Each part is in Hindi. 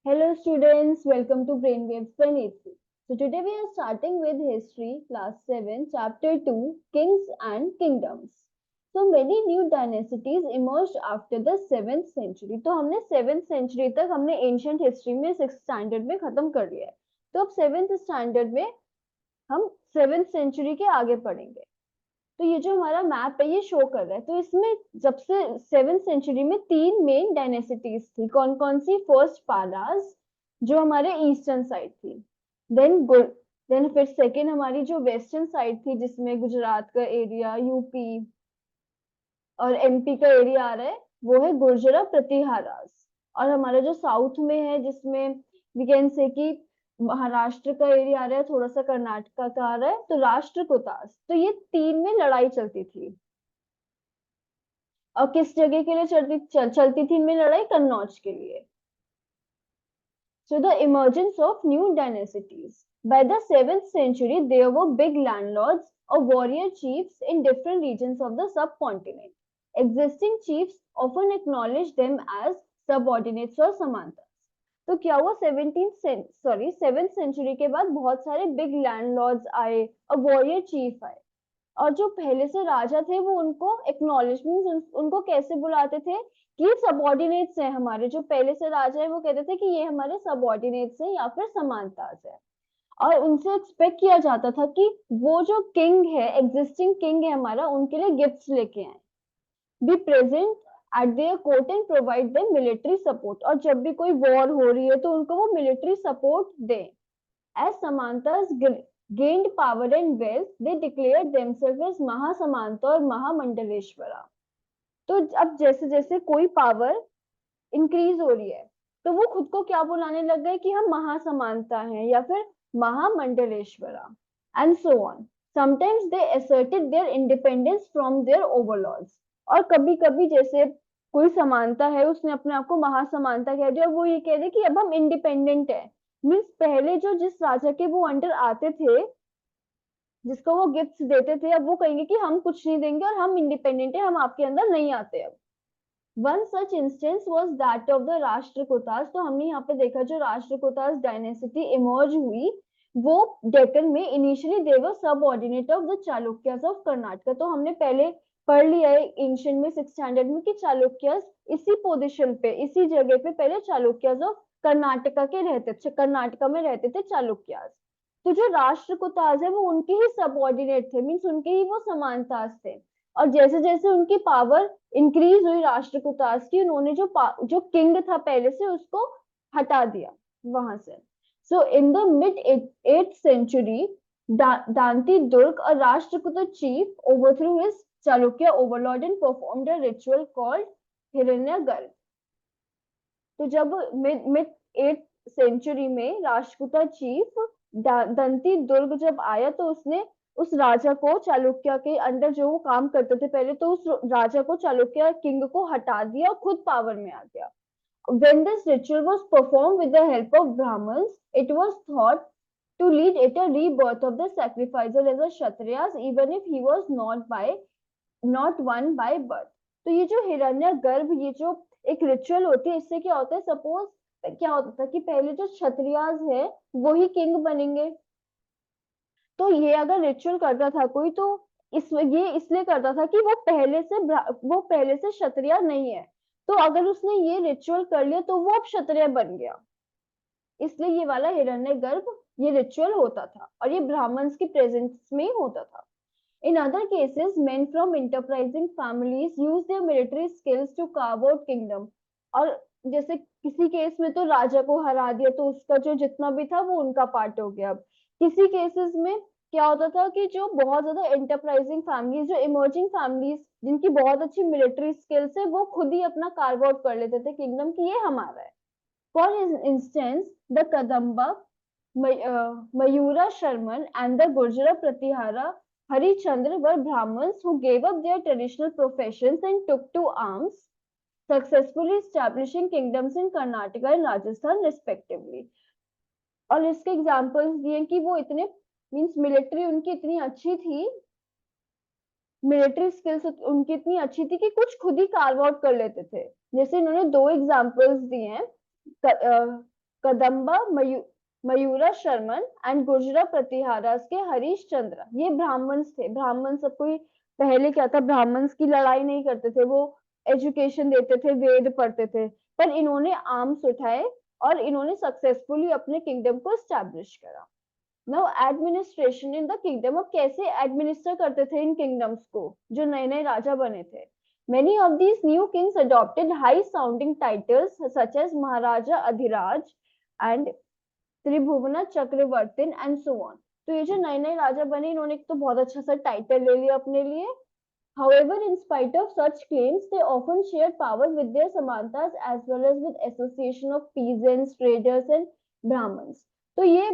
Hello students, welcome to Brainwaves by Netri. So today we are starting with History, Class 7, Chapter 2, Kings and Kingdoms. So many new dynasties emerged after the 7th century. तो हमने 7th century तक हमने ancient history में 6th standard में खत्म कर लिया है. तो अब 7th standard में हम 7th century के आगे पढ़ेंगे. तो ये जो हमारा मैप है ये शो कर रहा है. तो इसमें जब से 7th सेंचुरी में तीन मेन डायनेसिटीज थी. कौन कौन सी? फर्स्ट पालास जो हमारे ईस्टर्न साइड थी. देन देन फिर सेकेंड हमारी जो वेस्टर्न साइड थी जिसमें गुजरात का एरिया, यूपी और एमपी का एरिया आ रहा है, वो है गुर्जरा प्रतिहारास. और हमारा जो साउथ में है जिसमें वी कैन से कि महाराष्ट्र का एरिया आ रहा है, थोड़ा सा कर्नाटका का आ रहा है, तो राष्ट्रकूटास. तो ये तीन में लड़ाई चलती थी. और किस जगह के लिए चलती थी इनमें लड़ाई? कन्नौज के लिए. So the emergence of new dynasties. By the 7th century, there were big landlords or warrior chiefs in different regions of the subcontinent. Existing chiefs often acknowledged them as subordinates or samantas. तो क्या हुआ? 7th सेंचुरी के बाद बहुत सारे बिग लैंडलॉर्ड्स आए और वॉरियर चीफ आए. और जो पहले से राजा थे वो उनको एक्नॉलेजमेंट, उनको कैसे बुलाते थे कि सबऑर्डिनेट्स हैं हमारे. जो पहले से राजा है वो कहते थे कि ये हमारे सबऑर्डिनेट्स हैं या फिर समानताज है. और उनसे एक्सपेक्ट किया जाता था कि वो जो किंग है, एग्जिस्टिंग किंग है हमारा, उनके लिए गिफ्ट्स लेके आए. Be present at there court and provide them military support. और जब भी कोई वॉर हो रही है तो उनको वो मिलिट्री सपोर्ट दें. As Samantas gained power and wealth, they declared themselves as महासमांता और महामंडलेश्वरा. तो अब जैसे जैसे कोई पावर इंक्रीज हो रही है तो वो खुद को क्या बुलाने लग गए कि हम महासमांता हैं या फिर mahamandaleshwara. And so on. Sometimes they asserted their independence from their overlords. और कभी कभी जैसे कोई समानता है उसने अपने आप को महासमानता कह दिया और वो ये कह दे कि अब हम इंडिपेंडेंट है. मीन्स पहले जो जिस राजा के वो अंडर आते थे, जिसको वो गिफ्ट्स देते थे, अब वो कहेंगे कि हम कुछ नहीं देंगे और हम इंडिपेंडेंट है, हम आपके अंदर नहीं आते. अब one such instance was that of the Rashtrakutas. तो हमने यहाँ पे देखा जो राष्ट्रकूटास डायनेसिटी इमर्ज हुई वो डेक्कन में. Initially they were subordinate of the Chalukyas of Karnataka. तो हमने पहले पढ़ लिया है एंशिएंट में 6th स्टैंडर्ड में कि चालुक्यास इसी पोजीशन पे, इसी जगह पे पहले चालुक्यास ऑफ कर्नाटका के रहते थे, कर्नाटका में रहते थे चालुक्यास. तो जो राष्ट्रकूटास है वो उनके ही सबऑर्डिनेट थे, मीन्स उनके ही वो समानतास थे. और जैसे जैसे उनकी पावर इंक्रीज हुई राष्ट्रकूटास की, उन्होंने जो किंग था पहले से उसको हटा दिया वहां से. So in the mid 8th century Dantidurga, a Rashtrakuta chief, overthrew his Chalukya overlord and performed a ritual called Hiranyagarh. तो जब मिड 8th सेंचुरी में राष्ट्रकूटा चीफ दंती दुर्ग जब आया तो उसने उस राजा को, चालुक्य के अंडर जो वो काम करते थे पहले, तो उस राजा को, चालुक्य किंग को हटा दिया और खुद पावर में आ गया. When this ritual was performed with the help of Brahmins, it was thought to lead it a rebirth of the sacrificer as a Kshatriyas, even if he was not one by birth. तो ये जो हिरण्य गर्भ, ये जो एक रिचुअल होती है, इससे क्या होता है? सपोज क्या होता था कि पहले जो क्षत्रियास है वो ही किंग बनेंगे. तो ये अगर रिचुअल करता था कोई तो ये इसलिए करता था कि वो पहले से क्षत्रिय नहीं है. तो अगर उसने ये रिचुअल कर लिया तो वो अब क्षत्रिय बन गया. इसलिए ये वाला हिरण्य गर्भ ये रिचुअल होता था और ये ब्राह्मण्स की प्रेजेंस में ही होता था. In other cases, men from enterprising families use their military skills to carve out kingdom. और जैसे किसी केस में तो राजा को हरा दिया तो उसका जो जितना भी था वो उनका पार्ट हो गया. अब किसी केसेस में क्या होता था कि जो बहुत ज्यादा एंटरप्राइजिंग फैमिलीज, जो इमर्जिंग फैमिलीज जिनकी बहुत अच्छी मिलिट्री स्किल्स है, वो खुद ही अपना कार्व आउट कर लेते थे किंगडम की ये हमारा है. For instance the Kadamba, Mayura Sharman and the Gurjara Pratihara Harichandra were Brahmins who gave up their traditional professions and took to arms, successfully establishing kingdoms in Karnataka and Rajasthan respectively. और इसके एग्जांपल्स दिए कि वो इतने मींस मिलिट्री उनकी इतनी अच्छी थी, मिलिट्री स्किल्स उनकी इतनी अच्छी थी कि कुछ खुद ही कार्व आउट कर लेते थे. जैसे इन्होंने दो एग्जांपल्स दिए हैं. कदम्बा मयूरा शर्मन एंड गुर्जरा प्रतिहारास के हरीश चंद्र, ये ब्राह्मण्स थे। ब्राह्मण सब कोई पहले क्या था, ब्राह्मण्स की लड़ाई नहीं करते थे, वो एजुकेशन देते थे, वेद पढ़ते थे। पर इन्होंने आर्म्स उठाए और इन्होंने सक्सेसफुली अपने किंगडम को स्टैब्लिश करा। Now administration in the kingdom, अब कैसे एडमिनिस्टर करते थे इन किंगडम्स को जो नए नए राजा बने थे। Many of these new kings adopted high sounding titles such as maharaja adhiraja and tribhuvana chakravarti and so on. तो ये जो नए नए राजा बने, इन्होंने एक तो बहुत अच्छा सा टाइटल ले लिया अपने लिए। However, in spite of such claims, they often shared power with their samantas as well as with association of peasants, traders and brahmins. तो ये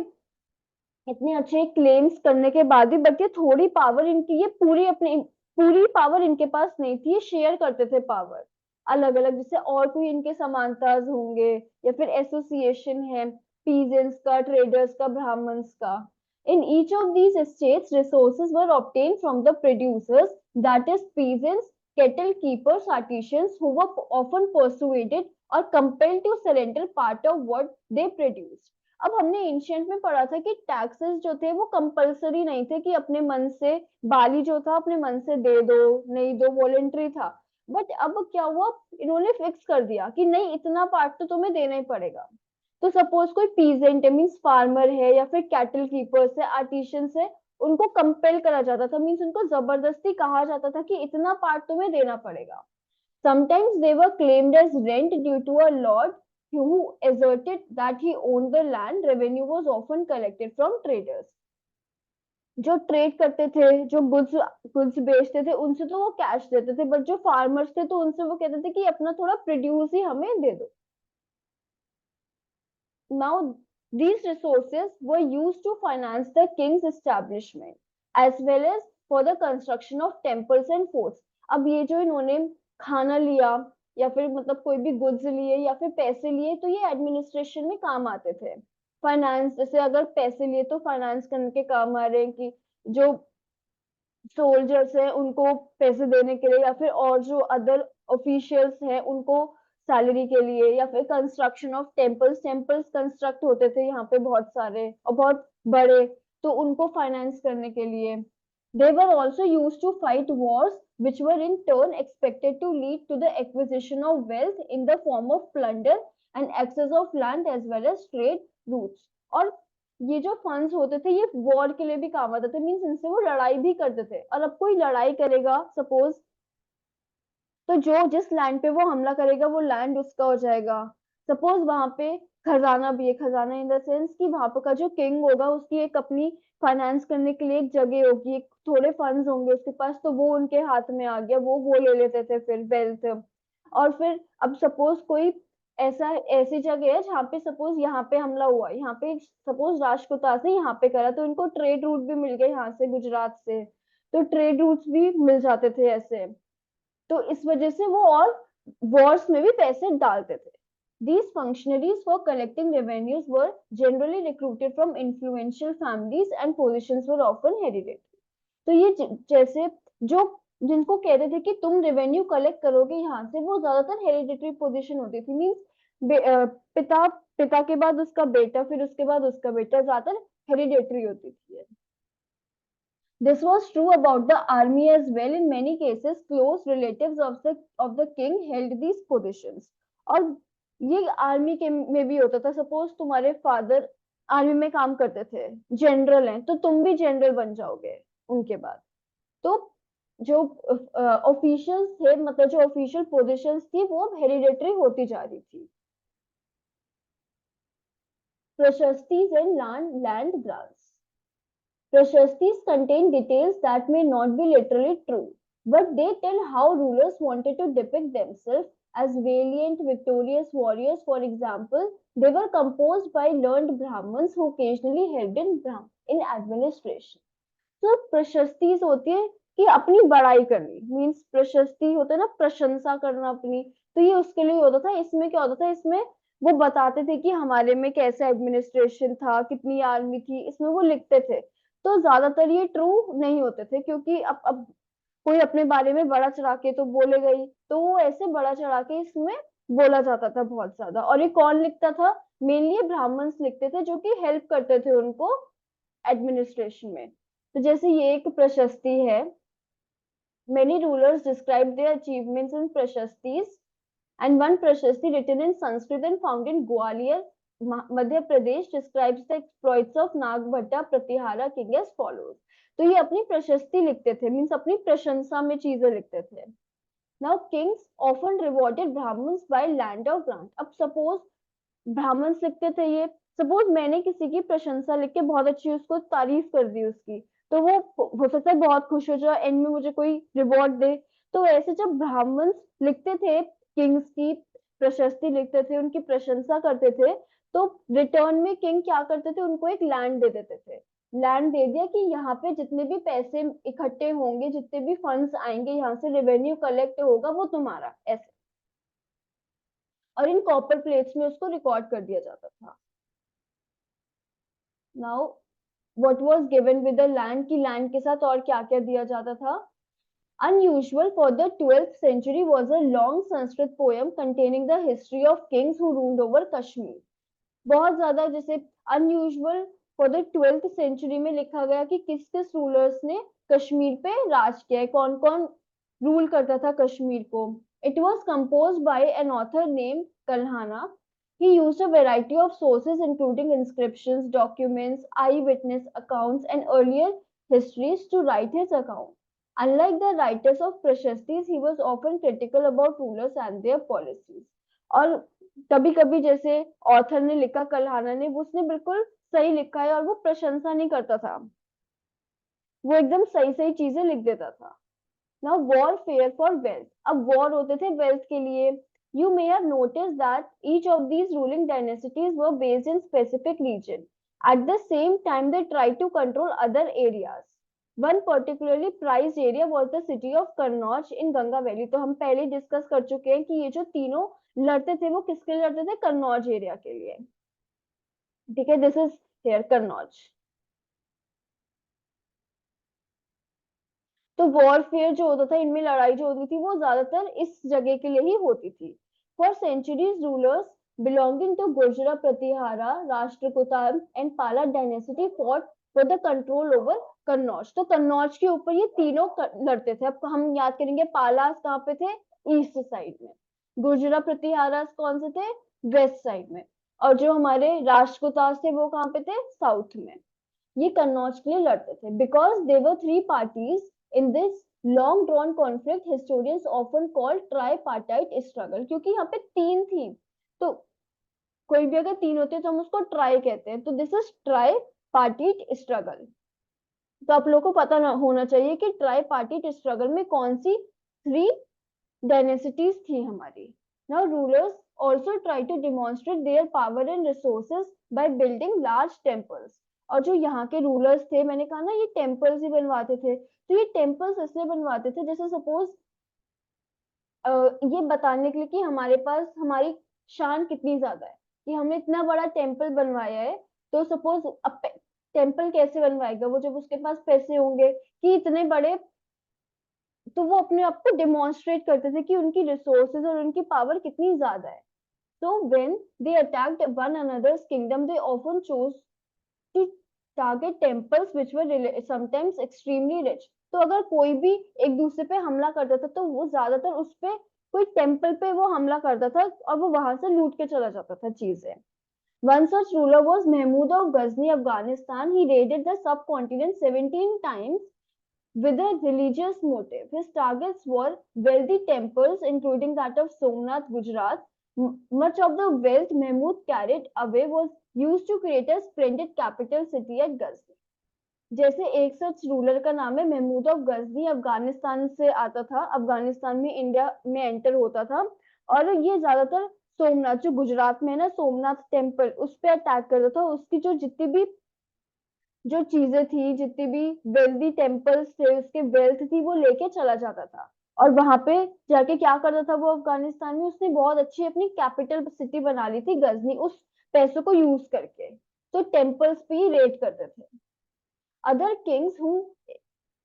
इतने अच्छे क्लेम्स करने के बाद भी, बट ये थोड़ी पावर इनकी, ये पूरी पावर इनके पास नहीं थी, ये शेयर करते थे पावर अलग अलग, जैसे और कोई इनके समानताज होंगे या फिर एसोसिएशन है पीजेंट्स का, ट्रेडर्स का, ब्राह्मण्स का। In each of these estates resources were obtained from the producers, that is peasants, cattle keepers, artisans, who were often persuaded or compelled to surrender part of what they produced. अब हमने एंशियंट में पढ़ा था कि टैक्सेस जो थे वो कंपलसरी नहीं थे, कि अपने मन से बाली जो था अपने मन से दे दो नहीं दो, वॉलेंट्री था। बट अब क्या हुआ, इन्होंने फिक्स कर दिया कि नहीं, इतना पार्ट तो तुम्हें देना ही पड़ेगा। तो सपोज कोई पीजेंट है, मीन्स फार्मर है, या फिर कैटल कीपर्स है, आर्टिशियंस है, उनको कंपेल करा जाता था, मीन्स उनको जबरदस्ती कहा जाता था कि इतना पार्ट तुम्हें देना पड़ेगा। Sometimes they were claimed as rent due to a lord who asserted that he owned the land. Revenue was often collected from traders. जो ट्रेड करते थे, जो गुड्स बेचते थे, उनसे तो वो कैश देते थे, बट जो फार्मर्स थे तो उनसे वो कहते थे कि अपना थोड़ा प्रोड्यूस ही हमें दे दो। Now, these resources were used to finance the king's establishment as well as for the construction of temples and forts. अब ये जो इन्होंने खाना लिया या फिर मतलब कोई भी गुड्स लिए या फिर पैसे लिए, तो ये एडमिनिस्ट्रेशन में काम आते थे। फाइनेंस, जैसे अगर पैसे लिए तो फाइनेंस करने के काम आ रहे हैं, कि जो सोल्जर्स हैं उनको पैसे देने के लिए, या फिर और जो अदर ऑफिशियल्स हैं उनको सैलरी के लिए, या फिर construction of temples, temples construct होते थे यहाँ पे बहुत सारे और बहुत बड़े, तो उनको फाइनेंस करने के लिए। They were also used to fight wars which were in turn expected to lead to the acquisition of wealth in the form of plunder and access of land as well as trade routes. और ये जो फंड्स होते थे ये वॉर के लिए भी काम आते थे, मीन्स इनसे वो लड़ाई भी करते थे। और अब कोई लड़ाई करेगा सपोज, तो जो जिस लैंड पे वो हमला करेगा वो लैंड उसका हो जाएगा। सपोज वहां पे खजाना भी है, खजाना इन द सेंस कि वहां पर का जो किंग होगा उसकी एक अपनी फाइनेंस करने के लिए एक जगह होगी, एक थोड़े फंड्स होंगे उसके पास, तो वो उनके हाथ में आ गया, वो ले लेते थे फिर वेल्थ। और फिर अब सपोज कोई ऐसी जगह है जहाँ पे सपोज यहाँ पे हमला हुआ, यहाँ पे सपोज राजपूता से यहाँ पे करा, तो इनको ट्रेड रूट भी मिल गया यहाँ से गुजरात से, तो ट्रेड रूट्स भी मिल जाते थे ऐसे। तो इस वजह से वो और वॉर्स में भी पैसे डालते थे। These functionaries for collecting revenues were generally recruited from influential families and positions were often hereditary. तो ये जैसे जो जिनको कहते थे कि तुम रेवेन्यू कलेक्ट करोगे यहाँ से, वो ज्यादातर हेरिडिटरी पोजीशन होती थी, मीन्स पिता पिता के बाद उसका बेटा, फिर उसके बाद उसका बेटा, ज्यादातर हेरिडिटरी होती थी। This was true about the army as well. In many cases, close relatives of the king held these positions. और ये आर्मी के में भी होता था, सपोज तुम्हारे फादर आर्मी में काम करते थे, जनरल हैं, तो तुम भी जनरल बन जाओगे उनके बाद। तो जो ऑफिशियल्स थे, मतलब जो ऑफिशियल पोजीशंस थी, वो हेरिडेटरी होती जा रही थी। Prashastis and land grants. Prashastis contain details that may not be literally true, but they tell how rulers wanted to depict themselves as valiant, victorious warriors. For example, they were composed by learned Brahmins who occasionally helped in administration. So, प्रशस्ति होती है कि अपनी बड़ाई करनी, मीन्स प्रशस्ति होता है ना, प्रशंसा करना अपनी, तो ये उसके लिए होता था। इसमें क्या होता था, इसमें वो बताते थे कि हमारे में कैसा एडमिनिस्ट्रेशन था, कितनी आर्मी थी, इसमें वो लिखते थे। तो ज्यादातर ये ट्रू नहीं होते थे, क्योंकि अब कोई अपने बारे में बड़ा चढ़ा के तो बोलेगा ही, तो वो ऐसे बड़ा चढ़ा के इसमें बोला जाता था बहुत ज्यादा। और ये कौन लिखता था, मेनली ब्राह्मण्स लिखते थे जो कि हेल्प करते थे उनको एडमिनिस्ट्रेशन में। तो जैसे ये एक प्रशस्ति है, many rulers described their achievements in prashastis, and one prashasti written in Sanskrit and found in Gwalior, Madhya Pradesh, describes the exploits of Nagbhatta Pratihara king as follows. तो ये अपनी प्रशस्ति लिखते थे, मीन्स अपनी प्रशंसा में चीजें लिखते थे। Now kings often rewarded Brahmins by land or grant. अब suppose ब्राह्मण लिखते थे ये, सपोज मैंने किसी की प्रशंसा लिख के बहुत अच्छी उसको तारीफ कर दी उसकी, तो वो हो सकता है बहुत खुश हो जाए, एंड में मुझे कोई रिवॉर्ड दे। तो ऐसे जब ब्राह्मण लिखते थे, किंग्स की प्रशस्ति लिखते थे, उनकी प्रशंसा करते थे, तो रिटर्न में किंग क्या करते थे, उनको एक लैंड दे देते थे। लैंड दे दिया कि यहाँ पे जितने भी पैसे इकट्ठे होंगे, जितने भी फंड्स आएंगे, यहाँ से रेवेन्यू कलेक्ट होगा, वो तुम्हारा, ऐसे। और इन कॉपर प्लेट्स में उसको रिकॉर्ड कर दिया जाता था। Now what was given with the land, की लैंड के साथ और क्या क्या दिया जाता था। Unusual for the 12th century was a long Sanskrit poem containing the history of kings who ruled over Kashmir. बहुत ज्यादा जैसे unusual for the 12th century में लिखा गया कि किस किस रूलर्स ने कश्मीर पे राज किया है, कौन कौन रूल करता था कश्मीर को। It was compose bye an author name Kalhana. He used a variety of sources including inscriptions, documents, eyewitness accounts and earlier histories to write his account. Unlike the writers of Prashastis, he was often critical about rulers and their policies. और कभी कभी जैसे ऑथर ने लिखा कल्हाना ने, वो उसने बिल्कुल सही लिखा है और वो प्रशंसा नहीं करता था, वो एकदम सही सही चीजें लिख देता था। Now warfare for wealth. अब war होते थे wealth के लिए। You may have noticed that each of these ruling dynasties were based in specific region. At the same time, they tried to control other areas. One particularly prized area was the city of Kannauj in Ganga Valley. तो हम पहले डिस्कस कर चुके हैं कि ये जो तीनों लड़ते थे वो किसके लिए लड़ते थे, कन्नौज एरिया के लिए। ठीक है, दिस इज हियर कन्नौज। तो वॉरफेयर जो होता था, इनमें लड़ाई जो होती थी वो ज्यादातर इस जगह के लिए ही होती थी। For centuries rulers belonging to Gurjara Pratihara Rashtrakuta and Pala dynasty fought for the control over Kannauj. तो कन्नौज के ऊपर ये तीनों लड़ते थे। अब हम याद करेंगे पालास कहाँ पे थे, ईस्ट साइड में। गुर्जरा प्रतिहारा कौन से थे, वेस्ट साइड में। और जो हमारे राष्ट्रकूटास थे वो कहाँ पे थे, साउथ में। ये कन्नौज के लिए लड़ते थे। Because they were three parties in this long drawn conflict, historians often called tripartite struggle. क्योंकि यहाँ पे तीन थी, तो कोई भी अगर तीन होते हैं तो हम उसको ट्राई कहते हैं। तो दिस इज ट्राईपार्टाइट स्ट्रगल। तो आप लोगों को पता होना चाहिए कि ट्राईपार्टाइट स्ट्रगल में कौन सी थ्री डायनेसिटीज थी हमारी। Now rulers also try to demonstrate their power and resources by building large temples. और जो यहाँ के रूलर्स थे, मैंने कहा ना ये टेम्पल्स ही बनवाते थे। तो ये टेम्पल्स इसलिए बनवाते थे जैसे सपोज ये बताने के लिए कि हमारे पास हमारी शान कितनी ज्यादा है, कि हमने इतना बड़ा टेम्पल बनवाया है। तो सपोज अब टेम्पल कैसे बनवाएगा वो, जब उसके पास पैसे होंगे कि इतने बड़े, तो वो अपने आप को डिमॉन्स्ट्रेट करते थे कि उनकी रिसोर्सेज और उनकी पावर कितनी ज्यादा है। So when they attacked one another's kingdom, they often chose to target temples which were sometimes extremely rich. तो अगर कोई भी एक दूसरे पे हमला करता था तो वो ज्यादातर उस पे कोई टेम्पल पे वो हमला करता था और वो वहां से लूट के चला जाता था चीजें। One such ruler was Mahmud of Ghazni, Afghanistan. He raided the subcontinent 17 times with a religious motive. His targets were wealthy temples, including that of Somnath, Gujarat. Much of the wealth Mahmud carried away was used to create a splendid capital city at Ghazni. जैसे एक सच रूलर का नाम है महमूद ऑफ गजनी, अफगानिस्तान से आता था, अफगानिस्तान में इंडिया में एंटर होता था। और ये ज्यादातर सोमनाथ जो गुजरात में है ना, सोमनाथ टेम्पल, उस पर अटैक करता था। उसकी जो जितनी भी जो चीजें थी, जितनी भी वेल्दी टेम्पल्स थे, उसके वेल्थ थी, वो लेके चला जाता था। और वहां पे जाके क्या करता था वो, अफगानिस्तान में उसने बहुत अच्छी अपनी कैपिटल सिटी बना ली थी गजनी, उस पैसों को यूज करके। तो टेम्पल्स पे ही रेड करते थे। Other Kings who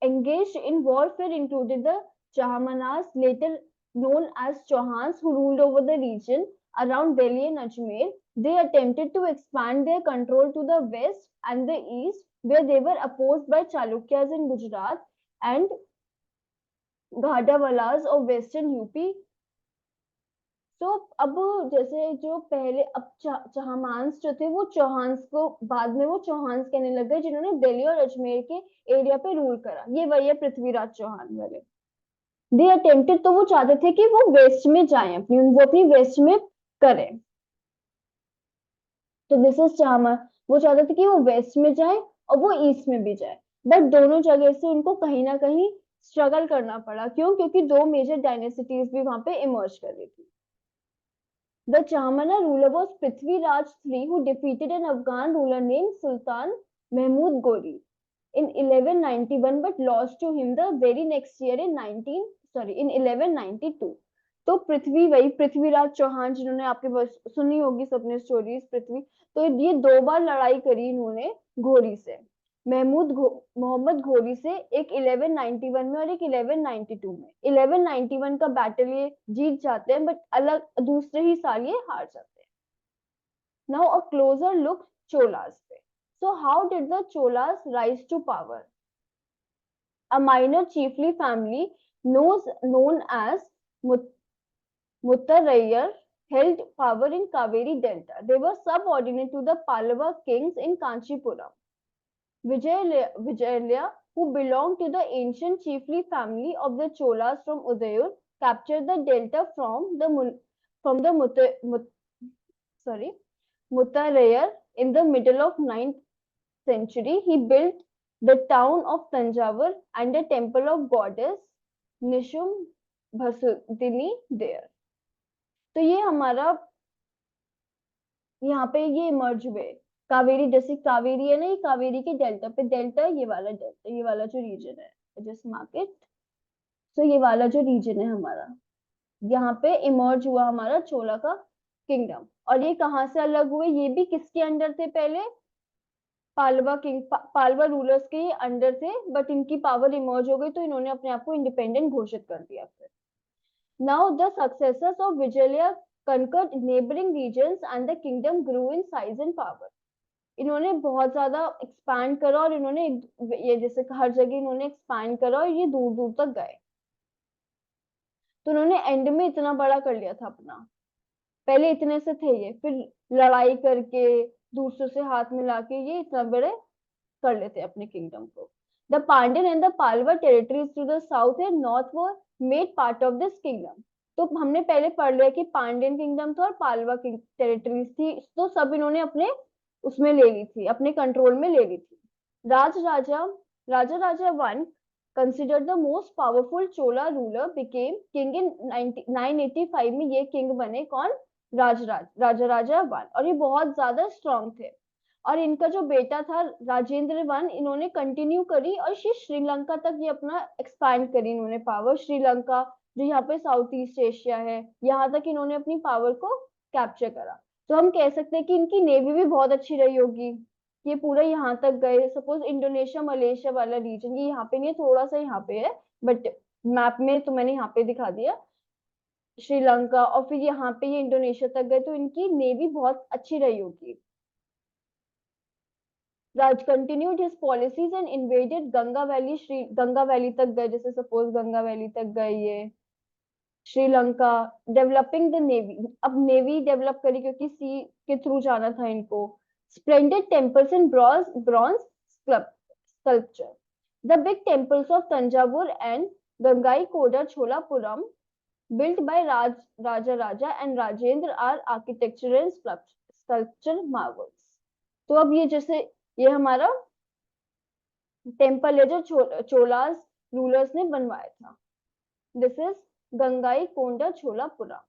engaged in warfare included the Chahamanas, later known as Chauhans, who ruled over the region. around Delhi and Ajmer, they attempted to expand their control to the west and the east, where they were opposed by Chalukyas in Gujarat and Ghadawalas of western UP. तो अब जैसे जो पहले अब चहामांस जो थे वो चौहान्स को बाद में वो चौहान्स कहने लग गए, जिन्होंने दिल्ली और अजमेर के एरिया पे रूल करा। ये वही है पृथ्वीराज चौहान वाले। दे अटेम्प्टेड, तो वो चाहते थे कि वो वेस्ट में जाएं, वो अपनी वेस्ट में करें। तो दिस इज चाहमा, वो चाहते थे कि वो वेस्ट में जाए और वो ईस्ट में भी जाए, बट दोनों जगह से उनको कहीं ना कहीं स्ट्रगल करना पड़ा। क्यों? क्योंकि दो मेजर डायनेसिटीज भी वहां पे इमर्ज कर रही थी। The Chamana ruler was Prithviraj III, who defeated an Afghan ruler named Sultan Mahmud Ghori in 1191, but lost to him the very next year in 1192. तो पृथ्वी, वही पृथ्वीराज चौहान जिन्होंने आपके बस सुनी होगी सबने स्टोरीज पृथ्वी, तो ये 2 बार लड़ाई करी इन्होंने घोरी से, मोहम्मद घोरी से, एक 1191 में और एक 1192 में। 1191 का बैटल ये जीत जाते हैं, बट अलग दूसरे ही साल ये हार जाते हैं। Now a closer look Cholas पे। So how did the Cholas rise to power? A minor chiefly family known as Muttarayar held power in Kaveri Delta. They were subordinate to the Pallava kings in Kanchipuram. Vijayalaya, who belonged to the ancient chiefly family of the Cholas from Udayor, captured the delta from the Muttarayar in the middle of 9th century. He built the town of Tanjavur and a temple of goddess Nishum Bhasudini there. तो ये हमारा यहाँ पे ये इमर्ज हुए कावेरी, जैसे कावेरी है ना, ये कावेरी के डेल्टा पे, डेल्टा ये वाला डेल्टा, ये वाला जो रीजन है, जस्ट मार्क इट। तो ये वाला जो रीजन है हमारा, यहाँ पे इमर्ज हुआ हमारा चोला का किंगडम। और ये कहाँ से अलग हुए? ये भी किसके अंडर थे पहले? पालवा रूलर्स के अंडर थे, बट इनकी पावर इमर्ज हो गई तो इन्होंने अपने आप को इंडिपेंडेंट घोषित कर दिया। फिर now the successors of Vijayalaya conquered neighboring regions and the kingdom grew in size and power. इन्होंने बहुत ज्यादा एक्सपैंड करा और इन्होंने ये जैसे हर जगह इन्होंने एक्सपैंड करा और ये दूर दूर तक गए। तो उन्होंने एंड में इतना बड़ा कर लिया था अपना, पहले इतने से थे ये, फिर लड़ाई करके दूसरों से हाथ मिला के ये इतना बड़े कर लेते अपने किंगडम को। The Pandyan and the Pallava territories to the south and north were made part of this kingdom. तो हमने पहले पढ़ लिया कि पांड्यन किंगडम था और पालवा टेरिटरीज थी, तो सब इन्होंने अपने उसमें ले ली थी, अपने कंट्रोल में ले ली थी। राजा one considered the most powerful Chola ruler became king in 985 में। ये किंग बने कौन? राजा वन, और ये बहुत ज्यादा स्ट्रॉन्ग थे। और इनका जो बेटा था राजेंद्र वन, इन्होंने कंटिन्यू करी और श्रीलंका तक ये अपना एक्सपैंड करी इन्होंने पावर। श्रीलंका जो यहाँ पे साउथ ईस्ट एशिया है, यहाँ तक इन्होंने अपनी पावर को कैप्चर करा। तो हम कह सकते हैं कि इनकी नेवी भी बहुत अच्छी रही होगी, ये पूरा यहाँ तक गए। सपोज इंडोनेशिया मलेशिया वाला रीजन, ये यहाँ पे नहीं है, थोड़ा सा यहाँ पे है, बट मैप में तो मैंने यहाँ पे दिखा दिया श्रीलंका, और फिर यहाँ पे ये इंडोनेशिया तक गए, तो इनकी नेवी बहुत अच्छी रही होगी। Raj continued his policies and invaded Ganga valley तक गए, जैसे सपोज गंगा वैली तक गए ये श्रीलंका। डेवलपिंग द नेवी, अब नेवी डेवलप करी क्योंकि सी के थ्रू जाना था इनको। Splendid temples in bronze sculpture. The big temples of Tanjavur and Gangaikoda Cholapuram, built by Raja and Rajendra, are architectural sculpture marvels. तो अब ये जैसे ये हमारा टेम्पल है जो चोलास रूलर्स ने बनवाया था। This is Gangaikoda Cholapuram.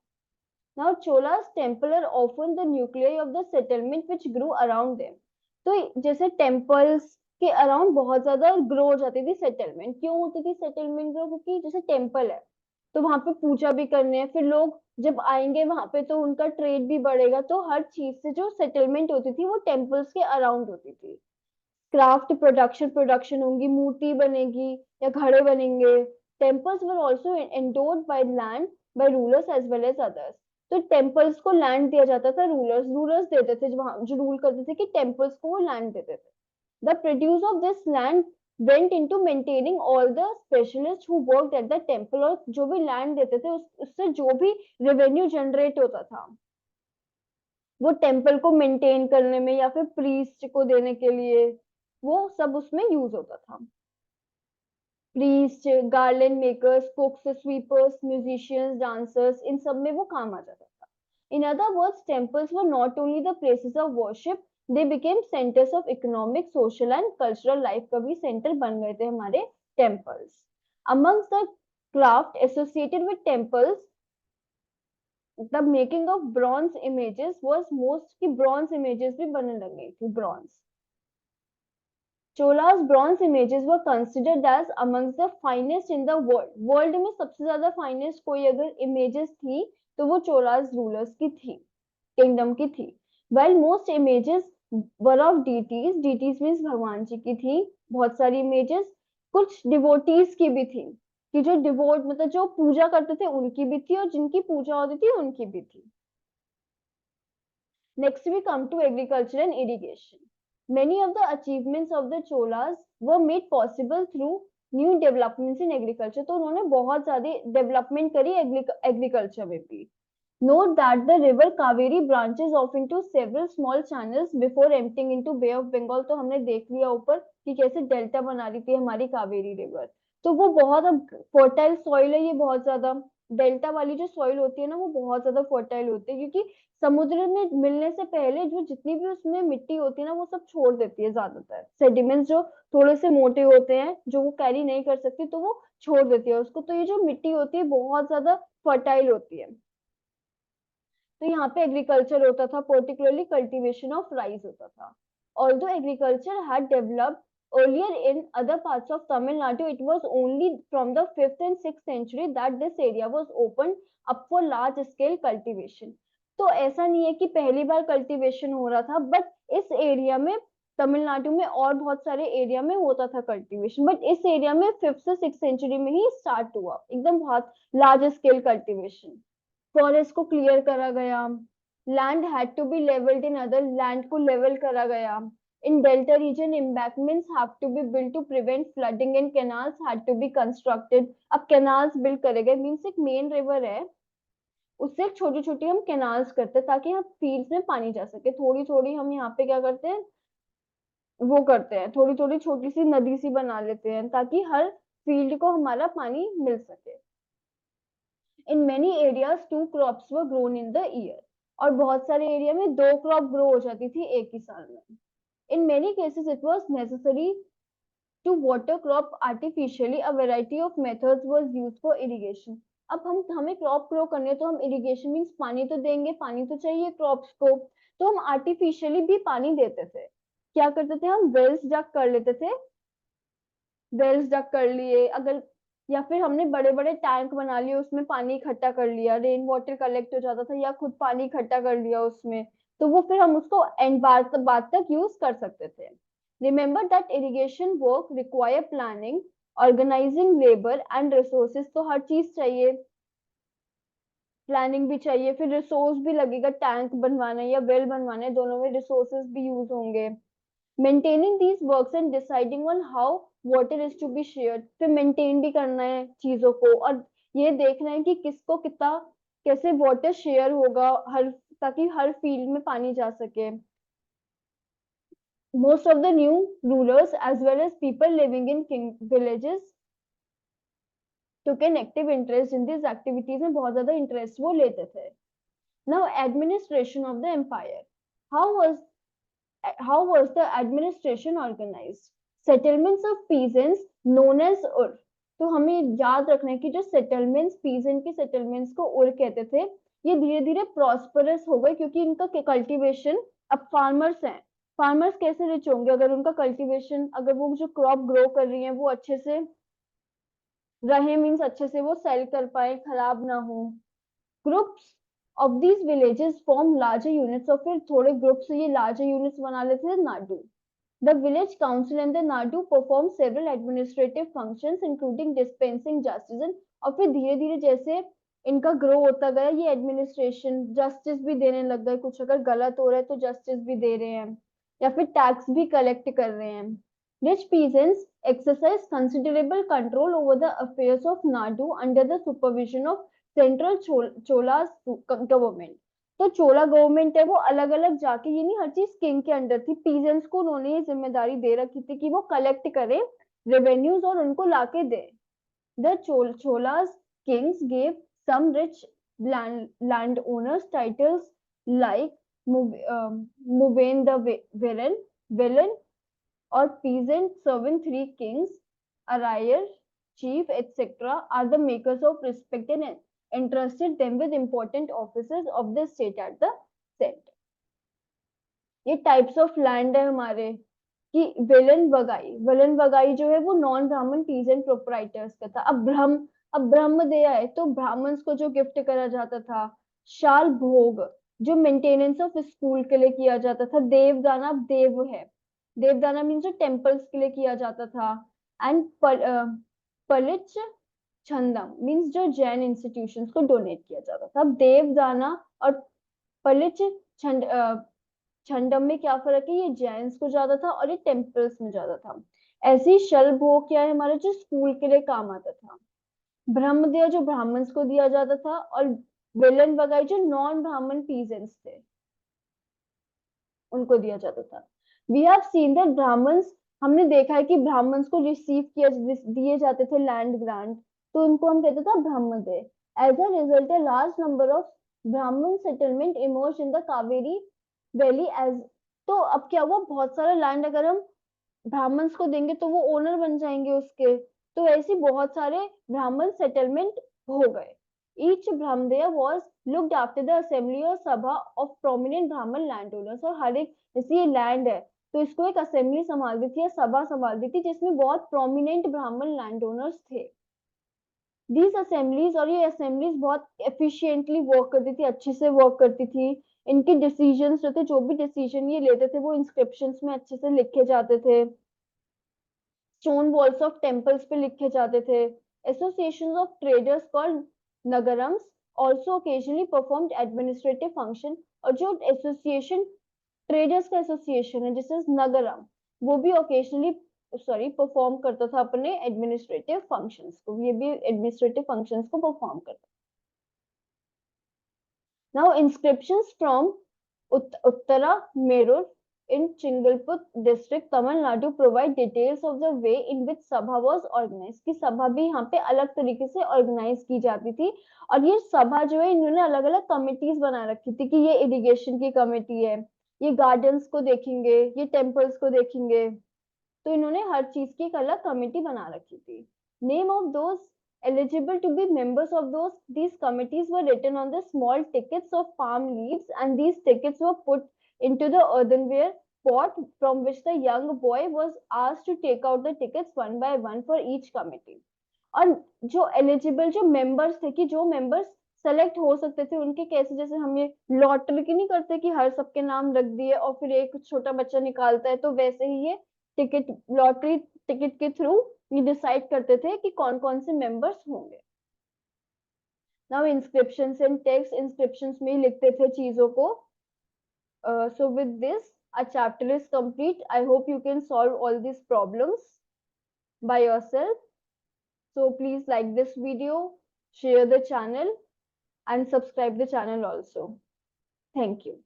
Now Cholas temple are often the nuclei of the settlement which grew around them. तो जैसे टेम्पल्स के अराउंड बहुत ज्यादा ग्रो हो जाती थी सेटलमेंट। क्यों होती थी सेटलमेंट ग्रो? क्योंकि जैसे टेम्पल है तो वहां पे पूजा भी करने हैं, फिर लोग जब आएंगे वहां पे तो उनका ट्रेड भी बढ़ेगा, तो हर चीज से जो सेटलमेंट होती थी वो टेम्पल्स के अराउंड होती थी। क्राफ्ट प्रोडक्शन होंगी, मूर्ति बनेगी या घड़े बनेंगे। Temples were also endowed by land by rulers as well as others. तो टेम्पल्स को लैंड दिया जाता था, रूलर्स रूलर्स देते थे, जो रूल करते थे कि टेम्पल्स को वो लैंड देते थे. The produce of this land went into maintaining all the specialists who worked at the temple. और जो भी लैंड देते थे उससे जो भी रेवेन्यू जनरेट होता था वो टेम्पल को मेंटेन करने में या फिर प्रीस्ट को देने के लिए वो सब उसमें यूज होता था. Priest, garland makers, cooks, sweepers, musicians, dancers, इन सब में वो काम आ जाता था. In other words temples were not only the places of worship, they became centres of economic, social and cultural life का भी सेंटर बन गए थे हमारे temples. Amongst the craft associated with temples, the making of bronze images was most, की ब्रॉन्ज इमेजेस भी बनने लगी थी. Bronze Chola's bronze images were considered as amongst the finest in the world. World में सबसे ज्यादा फाइनेस्ट कोई अगर इमेजेस थी तो वो चोलास रूलर्स की थी, किंगडम की थी. While most images were of deities, deities means भगवान जी की थी बहुत सारी इमेजेस, कुछ डिवोटीज की भी थी, कि जो डिवोट मतलब जो पूजा करते थे उनकी भी थी और जिनकी पूजा होती थी उनकी भी थी. Next we come to agriculture and irrigation. Many of the achievements of the Cholas were made possible through new developments in agriculture. तो उन्होंने बहुत ज़्यादा डेवलपमेंट करी एग्रीकल्चर में भी. Note that the river Kaveri branches off into several small channels before emptying into Bay of Bengal. तो हमने देख लिया ऊपर कि कैसे डेल्टा बना रही थी हमारी कावेरी रिवर. तो वो बहुत अब फर्टाइल सॉइल है, ये बहुत ज्यादा डेल्टा वाली जो सॉइल होती है ना वो बहुत ज्यादा फर्टाइल होती है, क्योंकि समुद्र में मिलने से पहले जो जितनी भी उसमें मिट्टी होती है ना वो सब छोड़ देती है, ज्यादातर सेडिमेंट्स जो थोड़े से मोटे होते हैं जो वो कैरी नहीं कर सकती तो वो छोड़ देती है उसको. तो ये जो मिट्टी होती है बहुत ज्यादा फर्टाइल होती है. तो यहाँ पे एग्रीकल्चर होता था, पर्टिकुलरली कल्टीवेशन ऑफ राइस होता था. Although agriculture had developed earlier in other parts of Tamil Nadu, it was only from the 5th and 6th century that this area was opened up for large scale cultivation. तो ऐसा नहीं है कि पहली बार कल्टीवेशन हो रहा था, बट इस एरिया में तमिलनाडु में और बहुत सारे एरिया में होता था कल्टीवेशन, बट इस एरिया में 5th से 6th सेंचुरी में ही स्टार्ट हुआ एकदम बहुत लार्ज स्केल कल्टीवेशन. फॉरेस्ट को क्लियर करा गया, land had to be levelled in other, land को लेवल करा गया. In delta region embankments have to be build to prevent flooding and canals had to be constructed. अब कैनाल्स बिल्ड करे गए, मींस एक मेन रिवर है उससे छोटी छोटी हम कैनाल्स करते हैं ताकि हम फील्ड्स में पानी जा सके. थोड़ी थोड़ी हम यहाँ पे क्या करते हैं वो करते हैं, थोड़ी थोड़ी छोटी सी नदी सी बना लेते हैं ताकि हर फील्ड को हमारा पानी मिल सके. In many areas 2 crops were grown in the year. और बहुत सारे एरिया में 2 क्रॉप ग्रो हो जाती थी एक ही साल में. In many cases it was necessary to water crop artificially, a variety of methods was used for irrigation. अब हम हमें क्रॉप ग्रो करने तो हम इरिगेशन मींस पानी तो देंगे, पानी तो चाहिए क्रॉप्स को, तो हम आर्टिफिशियली भी पानी देते थे. क्या करते थे हम वेल्स डक कर लेते थे, वेल्स डक कर लिए अगर, या फिर हमने बड़े बड़े टैंक बना लिए उसमें पानी इकट्ठा कर लिया, रेन वाटर कलेक्ट हो जाता था या खुद पानी इकट्ठा कर लिया उसमें, तो वो फिर हम उसको एंड बाद तक यूज कर सकते थे. Remember that irrigation work require planning, organising labour and resources. तो हर चीज चाहिए, प्लानिंग भी चाहिए, फिर रिसोर्स भी लगेगा, टैंक बनवाना या वेल बनवाना है दोनों में रिसोर्सेज भी यूज होंगे. Maintaining these works and deciding on how water is to be shared. फिर मेंटेन भी करना है चीजों को और ये देखना है कि किसको कितना कैसे वाटर शेयर होगा हर, ताकि हर फील्ड में पानी जा सके. Most of the new rulers as well as people living in villages took an active interest in this activities. में बहुत ज्यादा इंटरेस्ट वो लेते थे. Now administration of the empire. How was how was the administration organized? Settlements of peasants known as ur. तो हमें याद रखना है कि जो सेटलमेंट्स पीजेंट के सेटलमेंट्स को उर कहते थे, ये धीरे धीरे प्रॉस्परस हो गए क्योंकि इनका कल्टीवेशन, अब फार्मर्स हैं, फार्मर्स कैसे रिच होंगे अगर उनका कल्टीवेशन, अगर वो जो क्रॉप ग्रो कर रही है वो अच्छे से रहे, मीन्स अच्छे से वो सेल कर पाए, खराब ना हो. Groups of these villages form larger units, और फिर थोड़े ग्रुप्स ये larger units बना लेते थे Nadu. The village council and the Nadu perform several administrative functions including dispensing justice. और फिर धीरे धीरे जैसे इनका ग्रो होता गया, ये एडमिनिस्ट्रेशन जस्टिस भी देने लग गए, कुछ अगर गलत हो रहा है तो जस्टिस भी दे रहे हैं, या फिर टैक्स भी कलेक्ट कर रहे हैं. Rich peasants exercise considerable control over the affairs of Nadu under the supervision of central Chola's government. तो चोला गवर्नमेंट है वो अलग अलग जाके, ये नहीं हर चीज किंग के अंडर थी, पीजेंट्स को उन्होंने ये जिम्मेदारी दे रखी थी कि वो कलेक्ट करें रेवेन्यूज और उनको लाके दे. The Cholas kings gave some rich landowners titles like Muvain the villain, or peasant servant. Three kings, Arayar, chief, etc., are the makers of respect and entrusted them with important offices of the state at the center. ये टाइप्स ऑफ लैंड है हमारे कि विलन वगाई जो है वो नॉन ब्राह्मण पीजेंट प्रोपराइटर्स का था. अब ब्रह्मदेया है तो ब्राह्मण्स को जो गिफ्ट करा जाता था. शाल भोग जो मेंटेनेंस ऑफ स्कूल के लिए किया जाता था. देवदाना, अब देव है, देवदाना मीन्स जो टेम्पल्स के लिए किया जाता था. एंड पलिच छंदम मीन्स जो जैन इंस्टीट्यूशंस को डोनेट किया जाता था. अब देवदाना और पलिच छंडम में क्या फर्क है, ये जैन्स को ज्यादा था और ये टेम्पल्स में ज्यादा था. ऐसे ही शल भोग क्या है हमारा, जो स्कूल के लिए काम आता था. ब्रह्मदेव जो ब्राह्मण्स को दिया जाता था, और विलन वगैरह जो नॉन ब्राह्मण पीजेंट्स थे उनको दिया जाता था. We have seen that Brahmans, हमने देखा है कि ब्राह्मण्स को रिसीव किया दिए जाते थे लैंड ग्रांट, तो उनको हम कहते थे brahmadeva. As a result a large number of Brahman settlement emerge in the Kaveri valley age. तो अब क्या हुआ, बहुत सारा लैंड अगर हम ब्राह्मण्स को देंगे तो वो ओनर बन जाएंगे उसके, तो ऐसे बहुत सारे ब्राह्मण सेटलमेंट हो गए. Each Brahmadev was looked after the assembly और सभा ऑफ प्रोमिनेंट ब्राह्मण लैंड ओनर्स. और हर एक, जैसे ये लैंड है तो इसको एक असेंबली संभालती थी या सभा संभालती थी जिसमें बहुत प्रोमिनेंट ब्राह्मण लैंड ओनर्स थे. दीज असेंबलीज, और ये असेंबलीज बहुत एफिशिएंटली वर्क करती थी, अच्छे से वर्क करती थी. इनके डिसीजंस जो थे, जो भी डिसीजन ये लेते थे वो इंस्क्रिप्शंस में अच्छे से लिखे जाते थे, स्टोन वॉल्स ऑफ टेम्पल्स पे लिखे जाते थे. Association of traders called nagarams also occasionally performed administrative function. और जो एसोसिएशन, ट्रेडर्स का एसोसिएशन है जिसे नगरम, वो भी ओकेजनली परफॉर्म करता था अपने एडमिनिस्ट्रेटिव फंक्शंस को, ये भी एडमिनिस्ट्रेटिव फंक्शंस को परफॉर्म करता. Now inscriptions from Uttara Merur in Chingalput district, Tamil Nadu provide details of the way in which sabha was organized. कि सभा भी यहाँ पे अलग तरीके से ऑर्गेनाइज की जाती थी. और ये सभा जो है इन्होंने अलग अलग कमिटीज बना रखी थी कि ये इरिगेशन की कमेटी है, ये गार्डन्स को देखेंगे, ये टेम्पल्स को देखेंगे. तो इन्होंने हर चीज की एक अलग कमेटी बना रखी थी. Name of those eligible to be members of these committees were written on the small tickets of palm leaves, and these tickets were put into the earthenware pot from which the young boy was asked to take out the tickets one by one for each committee. और जो एलिजिबल जो मेंबर्स थे, कि जो मेंबर्स सेलेक्ट हो सकते थे उनके, कैसे जैसे हम ये लॉटरी की नहीं करते कि हर सबके नाम रख दिए और फिर एक छोटा बच्चा निकालता है, तो वैसे ही ये टिकट, लॉटरी टिकट के थ्रू ये डिसाइड करते थे कि कौन कौन से मेंबर्स होंगे. Now inscriptions and text, inscriptions में ही लिखते थे चीजों को. So with this, our chapter is complete. I hope you can solve all these problems by yourself. So please like this video, share the channel and subscribe the channel also. Thank you.